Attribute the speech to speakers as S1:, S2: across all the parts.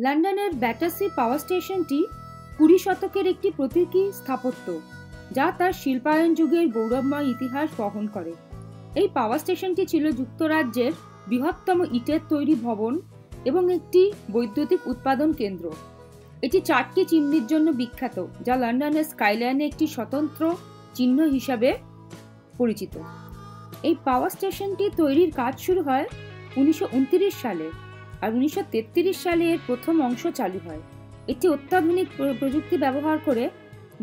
S1: লন্ডনের ব্যাটারসি পাওয়ার স্টেশনটি 20 শতকের একটি প্রতীকী স্থাপত্য, যা তার শিল্পায়ন যুগের গৌরবময় ইতিহাস বহন করে। এই পাওয়ার স্টেশনটি ছিল যুক্তরাজ্যের বৃহত্তম ইটের তৈরি ভবন এবং একটি বৈদ্যুতিক উৎপাদন কেন্দ্র। এটি 4টি চিমনির জন্য বিখ্যাত, যা লন্ডনের স্কাইলাইনে একটি স্বতন্ত্র চিহ্ন হিসাবে পরিচিত। এই পাওয়ার স্টেশনটি তৈরির কাজ শুরু হয় 1929 সালে, আর 1933 সালে এর প্রথম অংশ চালু হয়। এটি অত্যাধুনিক প্রযুক্তি ব্যবহার করে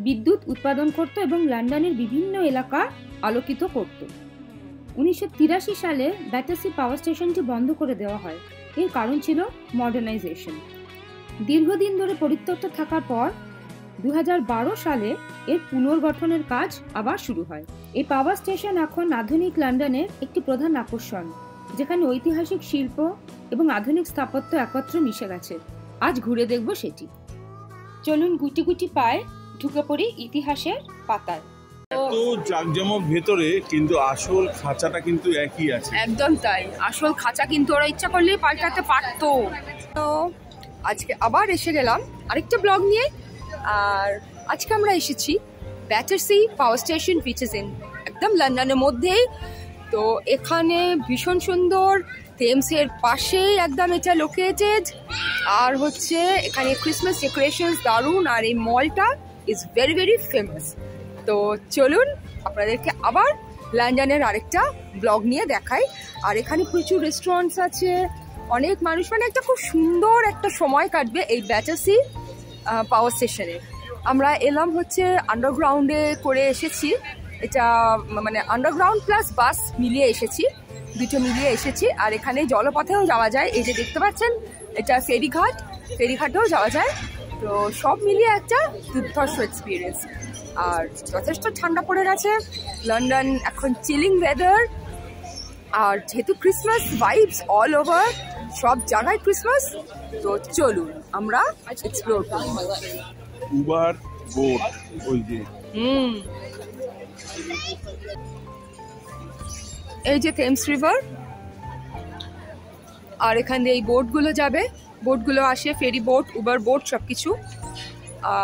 S1: বিদ্যুৎ উৎপাদন করত এবং লন্ডনের বিভিন্ন এলাকা আলোকিত করত। 1983 সালে ব্যাটারসি পাওয়ার স্টেশনটি বন্ধ করে দেওয়া হয়। এর কারণ ছিল মডার্নাইজেশন। দীর্ঘদিন ধরে পরিত্যক্ত থাকার পর 2012 সালে এর পুনর্গঠনের কাজ আবার শুরু হয়। এই পাওয়ার স্টেশন এখন আধুনিক লন্ডনের একটি প্রধান আকর্ষণ, যেখানে ঐতিহাসিক শিল্প এবং আধুনিক স্থাপত্য একত্রে মিশে গেছে। আজ ঘুরে দেখব সেটি। চলুন গুটি গুটি পায়ে ঢুকে পড়ি ইতিহাসের পাতায়।
S2: তো জাকজমক ভেতরে, কিন্তু আসল খাঁচাটা কিন্তু একই আছে।
S3: একদম তাই, আসল খাঁচা কিন্তু ওরা ইচ্ছা করলে পাল্টাতে পারতো। তো আজকে আবার এসে গেলাম আরেকটা ব্লগ নিয়ে, আর আজকে আমরা এসেছি Battersea power station, which is in একদম লন্ডনের মধ্যেই। তো এখানে ভীষণ সুন্দর, থেমসের পাশেই একদম এটা লোকেটেড, আর হচ্ছে এখানে ক্রিসমাস ডেকোরেশনস দারুণ, আর এই মলটা ইজ ভেরি ভেরি ফেমাস। তো চলুন আপনাদেরকে আবার লন্ডনের আরেকটা ব্লগ নিয়ে দেখাই। আর এখানে প্রচুর রেস্টুরেন্টস আছে, অনেক মানুষ, মানে একটা খুব সুন্দর একটা সময় কাটবে এই ব্যাটারসি পাওয়ার স্টেশনে। আমরা এলাম হচ্ছে আন্ডারগ্রাউন্ডে করে এসেছি, এটা মানে আন্ডারগ্রাউন্ড প্লাস বাস মিলিয়ে এসেছি, দুটো মিলিয়ে এসেছি। আর এখানে জলপথেও যাওয়া যায়, এই যে দেখতে পাচ্ছেন এটা ফেরিঘাট, ফেরিঘাটেও যাওয়া যায়। তো সব মিলিয়ে একটা দুর্ধর্ষ এক্সপিরিয়েন্স। আর যথেষ্ট ঠান্ডা পড়ে গেছে, লন্ডন এখন চিলিং ওয়েদার। আর যেহেতু ক্রিসমাস ভাইবস অল ওভার, সব জায়গায় ক্রিসমাস। তো চলুন আমরা এক্সপ্লোর করি।
S2: উবার বোট, ওই যে
S3: এই যে থেমস রিভার, আর এখান দিয়ে এই বোটগুলো যাবে, বোটগুলো আসে, ফেরি বোট, উবার বোট সব কিছু।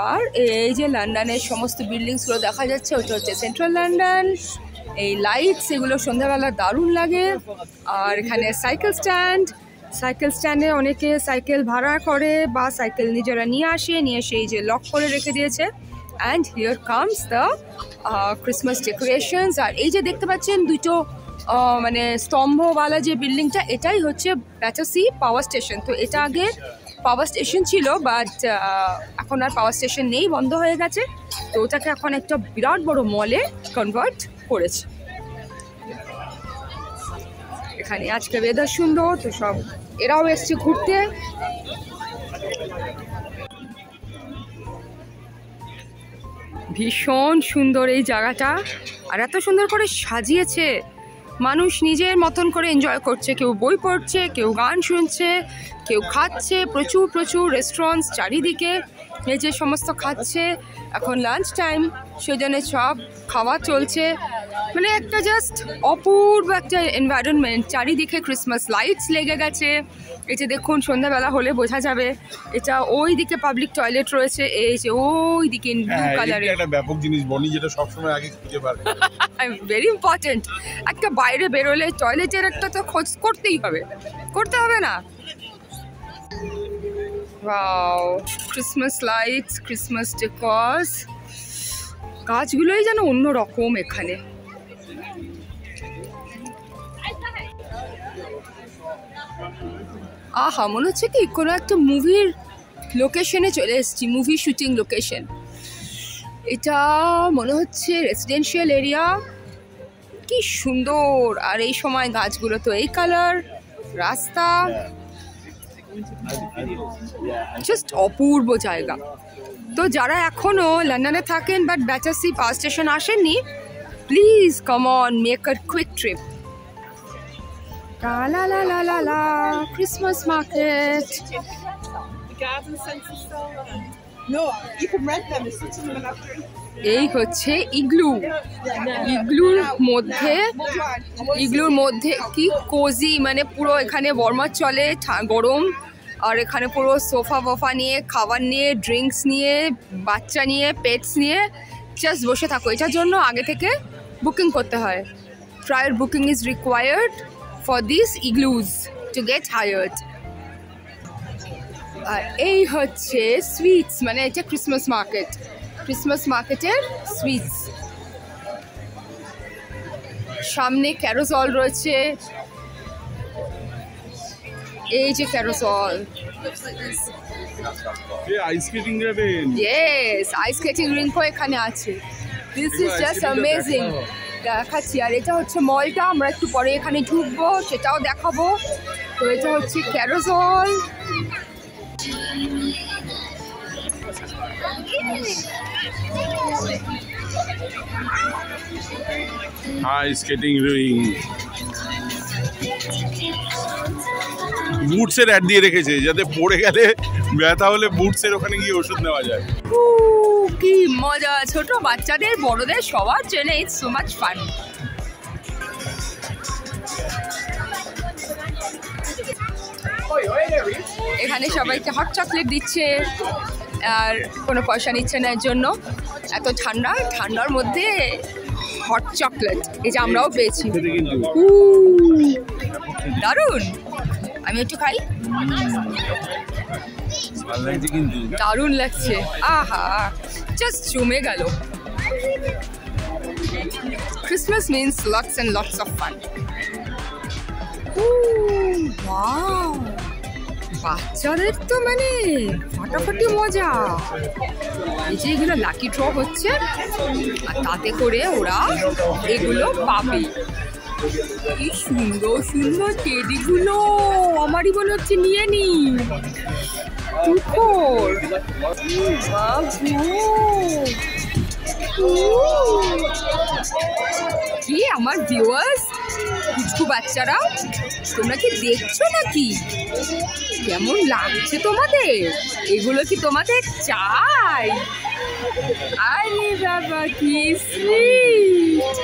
S3: আর এই যে লন্ডনের সমস্ত বিল্ডিংসগুলো দেখা যাচ্ছে, ওটা হচ্ছে সেন্ট্রাল লন্ডন। এই লাইটস, এগুলো সন্ধ্যাবেলা দারুণ লাগে। আর এখানে সাইকেল স্ট্যান্ড, সাইকেল স্ট্যান্ডে অনেকে সাইকেল ভাড়া করে বা সাইকেল নিজেরা নিয়ে আসে, নিয়ে এসে এই যে লক করে রেখে দিয়েছে। And here comes the Christmas decorations. আর এই যে দেখতে পাচ্ছেন দুটো মানে স্তম্ভওয়ালা যে বিল্ডিংটা, এটাই হচ্ছে ব্যাটারসি পাওয়ার স্টেশন। তো এটা আগে পাওয়ার স্টেশন ছিল, বাট এখন আর পাওয়ার স্টেশন নেই, বন্ধ হয়ে গেছে। তো ওটাকে এখন একটা বিরাট বড় মলে কনভার্ট করেছে। এখানে আজকে ওয়েদার সুন্দর, তো সব এরাও এসছে ঘুরতে। ভীষণ সুন্দর এই জায়গাটা, আর এত সুন্দর করে সাজিয়েছে, মানুষ নিজের মতন করে এনজয় করছে। কেউ বই পড়ছে, কেউ গান শুনছে, কেউ খাচ্ছে, প্রচুর প্রচুর রেস্টুরেন্টস চারিদিকে, এই যে সমস্ত খাচ্ছে। এখন লাঞ্চ টাইম, সেজন্য সব খাওয়া চলছে। মানে একটা জাস্ট অপূর্ব একটা এনভায়রনমেন্ট, চারিদিকে ক্রিসমাস লাইটস লেগে গেছে। এই যে দেখুন, সন্ধ্যাবেলা হলে বোঝা যাবে। এটা ওই দিকে পাবলিক টয়লেট রয়েছে, এই যে ওই দিকে ব্লু কালারের
S2: একটা ব্যাপক জিনিস বনি, যেটা সবসময় আগে খুঁজে পাবে,
S3: ভেরি ইম্পর্টেন্ট। একটা বাইরে বেরোলে টয়লেটের একটা তো খোঁজ করতেই হবে, করতে হবে না? ওয়াও, ক্রিসমাস লাইটস, ক্রিসমাস ডেকোরস, কাজগুলোই যেন অন্যরকম এখানে। আহা, মনে হচ্ছে কি কোনো একটা মুভির লোকেশনে চলে এসেছি, মুভি শুটিং লোকেশন। এটা মনে হচ্ছে রেসিডেন্সিয়াল এরিয়া, কি সুন্দর। আর এই সময় গাছগুলো তো এই কালার, রাস্তা জাস্ট অপূর্ব জায়গা। তো যারা এখনো লন্ডনে থাকেন বাট ব্যাটারসি পাওয়ার স্টেশন আসেননি, please come on, make a quick trip. La la la la la, Christmas market.
S4: The garden centre store. No, you can rent them. It's sitting in an
S3: এই হচ্ছে igloo. ইগলুর মধ্যে কি cosy, মানে পুরো এখানে warmer চলে, গরম। আর এখানে পুরো সোফা বোফা নিয়ে, খাবার নিয়ে, ড্রিঙ্কস নিয়ে, বাচ্চা নিয়ে, পেটস নিয়ে জাস্ট বসে থাকো। এটার জন্য আগে থেকে বুকিং করতে হয়। Prior booking is required for this igloos to get hired. আর এই হচ্ছে সুইটস, মানে এটা ক্রিসমাস মার্কেট, ক্রিসমাস মার্কেটের সুইটস। সামনে ক্যারোসল রয়েছে, এই যে ক্যারোসল।
S2: আইস স্কেটিং যাবেন?
S3: ইয়েস, আইস স্কেটিং রিঙ্কও এখানে আছে। This is just amazing. দেখাচ্ছি। আর এটা হচ্ছে মলটা, আমরা একটু পরে এখানে ঢুকবো, সেটাও দেখাবো। তো এটা হচ্ছে ক্যারোসল।
S2: Ice skating rink. বুটসের অ্যাড দিয়ে রেখেছে যাতে পড়ে গেলে ব্যথা হলে বুটসের ওখানে গিয়ে ওষুধ নেওয়া যায়।
S3: কি মজা, ছোট বাচ্চাদের বড়দের সবার জন্য ইটস সো মাচ ফান। এখানে সবাইকে হট চকলেট দিচ্ছে আর কোনো পয়সা নিচ্ছে না এর জন্য। এত ঠান্ডা, ঠান্ডার মধ্যে হট চকলেট, এই যে আমরাও পেয়েছি। দারুণ, আমি একটু খাই। দারুণ লাগছে, আহা জাস্ট জমে গেল। Christmas means lots and lots of fun. বাচ্চাদের তো মানে ফাটাফাটি মজা। এই যে এগুলো লাকি ড্র হচ্ছে আর তাতে করে ওরা এগুলো পাবে। কি সুন্দর সুন্দর টেডিগুলো, আমারই মনে হচ্ছে নিয়ে নি। কি আমার ভিউয়ার্স, কুচকু বাচ্চারা, তোমরা কি দেখছো নাকি কেমন লাগছে তোমাদের? এগুলো কি তোমাদের চাই? আরে বাবা কি sweet!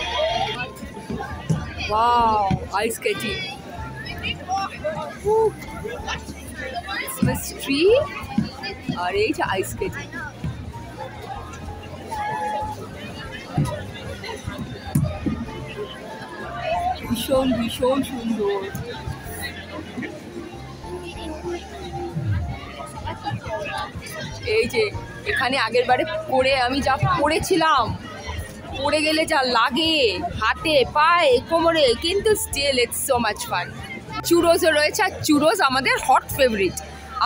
S3: Wow, ice skating, Christmas tree, আর এই যে আইস স্কেটিং। ভীষণ ভীষণ সুন্দর। এই যে এখানে আগের বারে পরে আমি যা পড়েছিলাম, পড়ে গেলে যা লাগে হাতে পায়ে কোমরে, কিন্তু still it's so much fun. চুরোসও রয়েছে, আর চুরোস আমাদের হট ফেভারিট।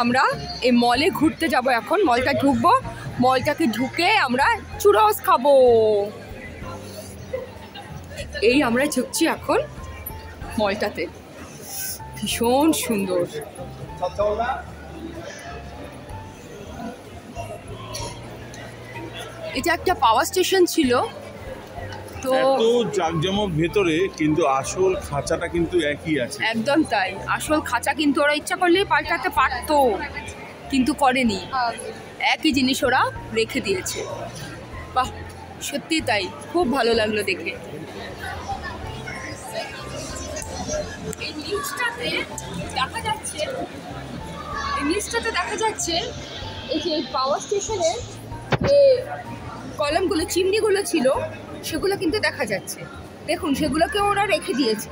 S3: আমরা এই মলে ঘুরতে যাব এখন, মলটা ঢুকবো, মলটাকে ঢুকে আমরা চুরোস খাবো। এই আমরা ঢুকছি এখন মলটাতে, ভীষণ সুন্দর। এটা একটা পাওয়ার স্টেশন ছিল, তো
S2: এত জাঁকজমক ভেতরে, কিন্তু আসল খাঁচাটা কিন্তু একই আছে।
S3: একদম তাই, আসল খাঁচা কিন্তু ওরা ইচ্ছা করলেই পাল্টাতে পারতো, কিন্তু করেনি। একই জিনিস ওরা রেখে দিয়েছে। বাহ, সত্যি তাই, খুব ভালো লাগলো দেখে। এই নিচটাতে দেখা যাচ্ছে, এই যে পাওয়ার স্টেশনের যে কলামগুলো, চিমনিগুলো ছিল, সেগুলো কিন্তু দেখা যাচ্ছে। দেখুন, সেগুলোকে ওরা রেখে দিয়েছে,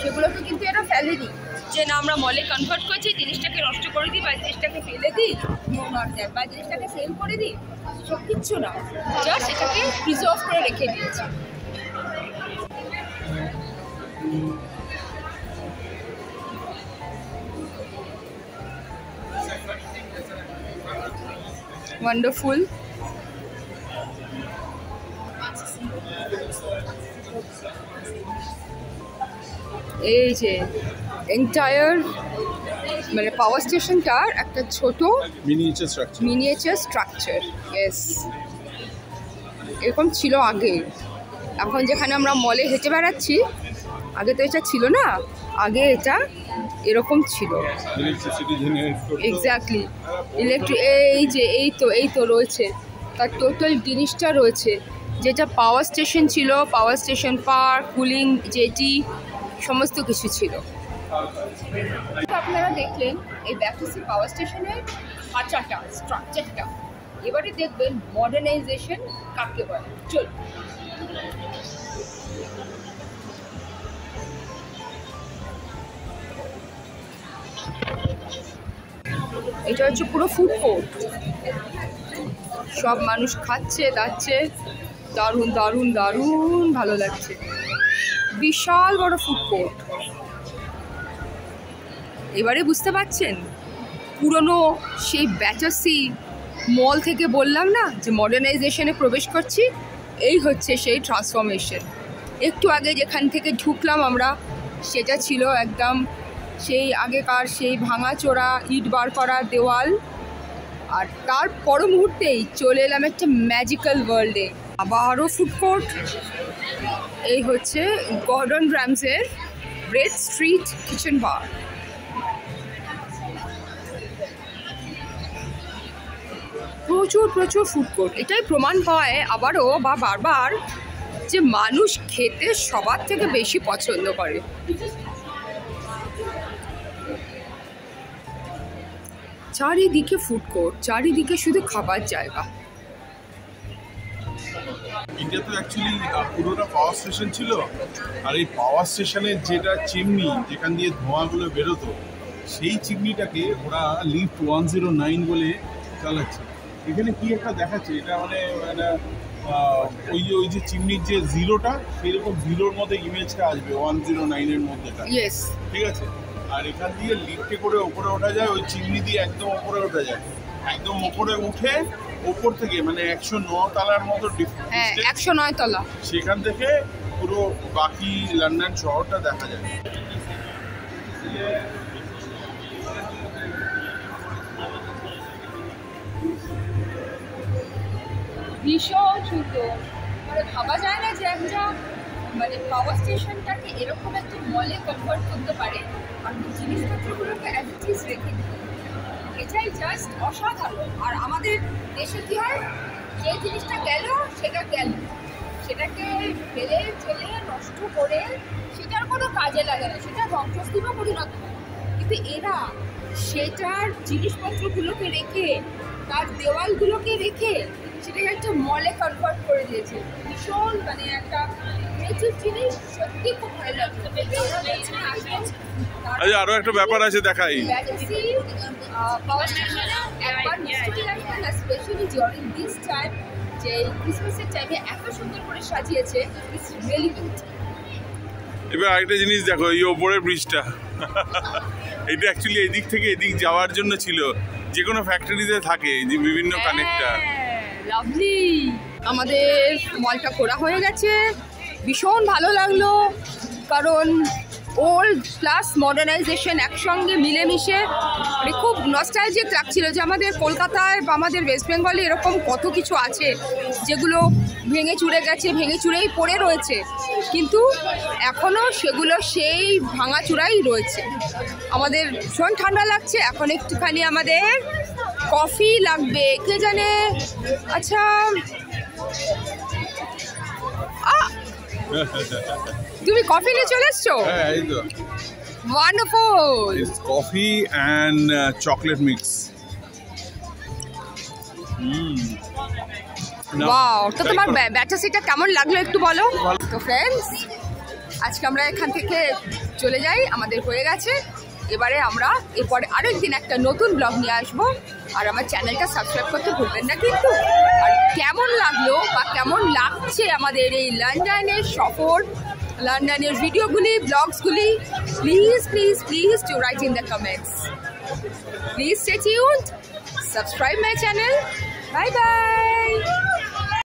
S3: সেগুলোকে কিন্তু এরা ফেলেনি যে না আমরা মলে কনভার্ট করছি, জিনিসটাকে নষ্ট করে দিই বা জিনিসটাকে ফেলে দিই বা জিনিসটাকে সেল করে দিই, সব কিচ্ছু না, জাস্ট এটাকে প্রিজার্ভ করে রেখে দিয়েছে। ওয়ান্ডারফুল। এই যে এন্টায়ার মানে পাওয়ার স্টেশনটার একটা ছোট মিনিয়েচার স্ট্রাকচার। ইয়েস, এরকম ছিল আগে। এখন যেখানে আমরা মলে হেঁটে বেড়াচ্ছি, আগে তো এটা ছিল না, আগে এটা এরকম ছিল। এক্স্যাক্টলি, এই তো রয়েছে, তার টোটাল জিনিসটা রয়েছে, যেটা পাওয়ার স্টেশন ছিল, power station, park, cooling jetty, সমস্ত কিছু ছিল। আপনারা দেখলেন এই ব্যাটার্সি পাওয়ার স্টেশনের খাঁচাটা, স্ট্রাকচারটা। এবারে দেখবেন মডার্নাইজেশন কাকে বলে। চল এটা হচ্ছে পুরো ফুড কোর্ট, সব মানুষ খাচ্ছে দাচ্ছে, দারুণ দারুণ দারুণ ভালো লাগছে। বিশাল বড় ফুড কোর্ট। এবারে বুঝতে পারছেন পুরনো সেই ব্যাটার্সি মল থেকে বললাম না যে মডার্নাইজেশনে প্রবেশ করছি, এই হচ্ছে সেই ট্রান্সফরমেশন। একটু আগে যেখান থেকে ঢুকলাম আমরা, সেটা ছিল একদম সেই আগেকার সেই ভাঙাচোরা ইট বার করা দেওয়াল, আর তার পর মুহূর্তেই চলে এলাম একটা ম্যাজিক্যাল ওয়ার্ল্ডে। আবারও ফুড কোর্ট। এই হচ্ছে গর্ডন র্যামসের ব্রেড স্ট্রিট কিচেন বার। প্রচুর প্রচুর ফুড কোর্ট। এটাই প্রমাণ হয় আবারও বা বারবার যে মানুষ খেতে সবার থেকে বেশি পছন্দ করে। চারিদিকে ফুড কোর্ট, চারিদিকে শুধু খাবার জায়গা।
S2: এটা তো অ্যাকচুয়ালি পুরোটা পাওয়ার স্টেশন ছিল, আর এই পাওয়ার স্টেশনের যেটা চিমনি যেখান দিয়ে ধোঁয়াগুলো বেরোতো, সেই চিমনিটাকে ওরা লিফট 109 বলে চালাচ্ছে। এখানে কি একটা দেখাচ্ছে, এটা মানে ওই যে চিমনির যে জিরোটা, সেই রকম জিরোর মধ্যে ইমেজটা আসবে 109-এর মধ্যেটা, ঠিক আছে। আর এখান দিয়ে লিফটে করে ওপরে ওঠা যায়, ওই চিমনি দিয়ে একদম ওপরে ওঠা যায়। একদম ওপরে উঠে ওপর থেকে মানে 109 তলার মতো,
S3: 109 তলা,
S2: সেখান থেকে পুরো বাকি লন্ডন শহরটা দেখা যায়।
S3: ভীষণ সুন্দর। মানে ভাবা যায় না যে একটা মানে পাওয়ার স্টেশনটাকে এরকম একটা মলে কনভার্ট করতে পারে আর জিনিসপত্রগুলোকে অ্যাজ ইট ইজ রেখে দিতে। এটাই জাস্ট অসাধারণ। আর আমাদের দেশে কী হয়, যে জিনিসটা গেল সেটা গেল, সেটাকে ফেলে ঠেলে নষ্ট করে সেটার কোনো কাজে লাগে না, সেটা ধ্বংসস্তূপে পরিণত হয়। কিন্তু এরা সেটার জিনিসপত্রগুলোকে রেখে, তার দেওয়ালগুলোকে রেখে সেটাকে একটা মলে কনভার্ট করে দিয়েছে। ভীষণ মানে একটা ক্রিয়েটিভ জিনিস, সত্যি খুব ভালো লাগছে।
S2: আচ্ছা, আরো একটা ব্যাপার আছে দেখাই।
S3: পাওয়ার স্টেশনে একবার নিশ্চয়ই আসবেন, স্পেশালি ডিউরিং দিস টাইম, যে ক্রিসমাসের টাইমে এত সুন্দর করে সাজিয়েছে। It's really beautiful.
S2: এবার আরেকটা জিনিস দেখো, এই ওপরের ব্রিজটা, এটা অ্যাকচুয়ালি এদিক থেকে এদিক যাওয়ার জন্য ছিল, যে কোনো ফ্যাক্টরিতে থাকে যে বিভিন্ন কানেক্টর।
S3: লাভলি। আমাদের মলটা ঘোরা হয়ে গেছে, ভীষণ ভালো লাগলো, কারণ ওল্ড প্লাস মডার্নাইজেশন একসঙ্গে মিলেমিশে মানে খুব নস্টালজিক লাগছিল যে আমাদের কলকাতায় বা আমাদের ওয়েস্ট বেঙ্গলে এরকম কত কিছু আছে যেগুলো ভেঙে চুরে গেছে, ভেঙে চুরেই পড়ে রয়েছে, কিন্তু এখনও সেগুলো সেই ভাঙাচুরাই রয়েছে। আমাদের ভীষণ ঠান্ডা লাগছে, এখন একটুখানি আমাদের কফি লাগবে, কে জানে। আচ্ছা, তুমি কফি নিয়ে চলে এসছো?
S2: হ্যাঁ, এই তো।
S3: Wonderful.
S2: It's coffee and chocolate mix.
S3: Wow, তো তোমার ব্যাটার্সিটা কেমন লাগলো একটু বলো তো। ফ্রেন্ডস, আজকে আমরা এখান থেকে চলে যাই, আমাদের হয়ে গেছে। এবারে আমরা এরপরে আরেকদিন একটা নতুন ব্লগ নিয়ে আসবো, আর আমার চ্যানেলটা সাবস্ক্রাইব করতে ভুলবেন না কিন্তু। আর কেমন লাগলো বা কেমন লাগছে আমাদের এই লন্ডনের সফর, লন্ডনের ভিডিওগুলি, ব্লগসগুলি, please please please to write in the comments. Please stay tuned, subscribe my channel. Bye by.